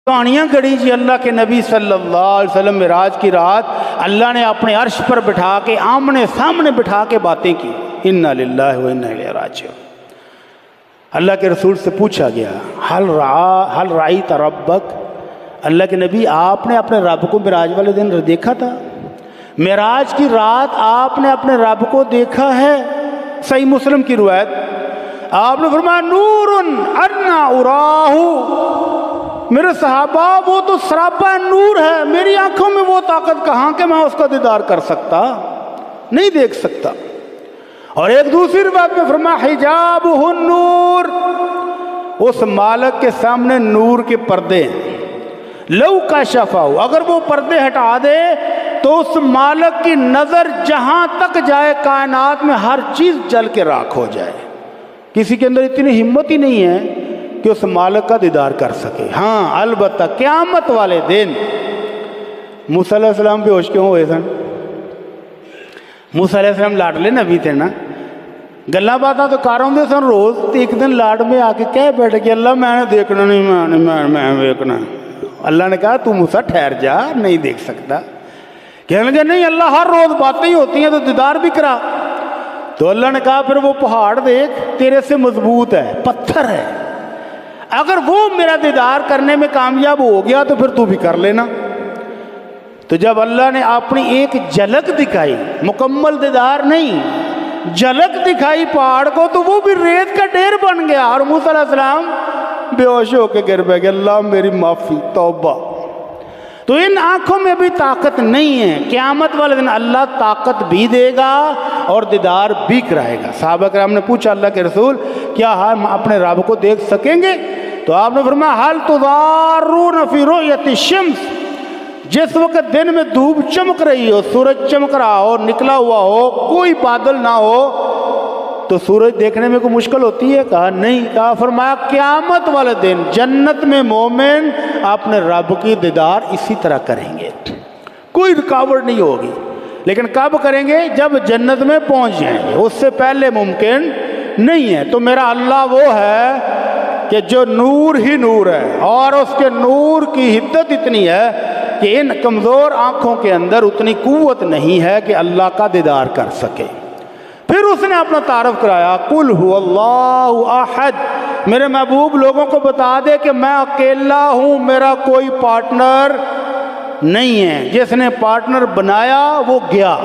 کہانیاں گڑھی جی اللہ کے نبی صلی اللہ علیہ وسلم معراج کی رات اللہ نے اپنے عرش پر بٹھا کے آمنے سامنے بٹھا کے باتیں کی. انا للہ و انا الیہ راجعون. اللہ کے رسول سے پوچھا گیا حل رأیت ربک، اللہ کے نبی آپ نے اپنے رب کو معراج والے دن دیکھا تھا؟ معراج کی رات آپ نے اپنے رب کو دیکھا ہے؟ صحیح مسلم کی روایت آپ نے فرمایا نور انا اراہ، میرے صحابہ وہ تو سراپا نور ہے، میری آنکھوں میں وہ طاقت کہاں کہ میں اس کا دیدار کر سکتا، نہیں دیکھ سکتا. اور ایک دوسری روایت میں فرمایا حجابہ النور، اس مالک کے سامنے نور کے پردے ہیں. لو کشفہ، اگر وہ پردے ہٹا دے تو اس مالک کی نظر جہاں تک جائے کائنات میں ہر چیز جل کے راکھ ہو جائے. کسی کے اندر اتنی ہمت ہی نہیں ہے کہ اس مالک کا دیدار کر سکے. ہاں البتہ قیامت والے دن موسیٰ علیہ السلام بے ہوش کیوں ہوئے سن؟ موسیٰ علیہ السلام لاڈلے نبی تھے نا، گلا باتاں تو کر آتے سن روز. تو ایک دن لاڈ میں آ کے کہہ بیٹھے کہ اللہ میں نے دیکھنا نہیں، میں دیکھنا. اللہ نے کہا تو موسیٰ ٹھہر جا، نہیں دیکھ سکتا. کہنے لگے نہیں اللہ ہر روز باتیں ہی ہوتی ہیں تو دیدار بھی کرا. تو اللہ نے کہا پھر وہ پہاڑ دیکھ تیرے سے مضبوط ہے، پتھر ہے، اگر وہ میرا دیدار کرنے میں کامیاب ہو گیا تو پھر تو بھی کر لینا. تو جب اللہ نے اپنی ایک جھلک دکھائی، مکمل دیدار نہیں، جھلک دکھائی پہاڑ کو، تو وہ بھی ریت کا ڈھیر بن گیا اور موسیٰ علیہ السلام بے ہوش ہو کے گر پہ کہ اللہ میری معافی، توبہ. تو ان آنکھوں میں بھی طاقت نہیں ہے. قیامت والے دن اللہ طاقت بھی دے گا اور دیدار بھی کرائے گا. صحابہ کرام نے پوچھا اللہ کے رسول کیا ہم اپنے رب کو دیکھ سکیں گے؟ تو آپ نے فرمایا حل تضارون فی رؤیت الشمس، جس وقت دن میں دھوپ چمک رہی ہو، سورج چمک رہا ہو، نکلا ہوا ہو، کوئی بادل نہ ہو، تو سورج دیکھنے میں کوئی مشکل ہوتی ہے؟ کہا نہیں. کہا فرمایا قیامت والے دن جنت میں مومن اپنے رب کی دیدار اسی طرح کریں گے، کوئی رکاوٹ نہیں ہوگی. لیکن کب کریں گے؟ جب جنت میں پہنچ جائیں گے، اس سے پہلے ممکن نہیں ہے. تو میرا اللہ وہ ہے کہ جو نور ہی نور ہے، اور اس کے نور کی حدت اتنی ہے کہ ان کمزور آنکھوں کے اندر اتنی قوت نہیں ہے کہ اللہ کا دیدار کر سکے. پھر اس نے اپنا تعارف کرایا قل هو اللہ احد، میرے محبوب لوگوں کو بتا دے کہ میں اکیلا ہوں، میرا کوئی پارٹنر نہیں ہے. جس نے پارٹنر بنایا وہ گیا.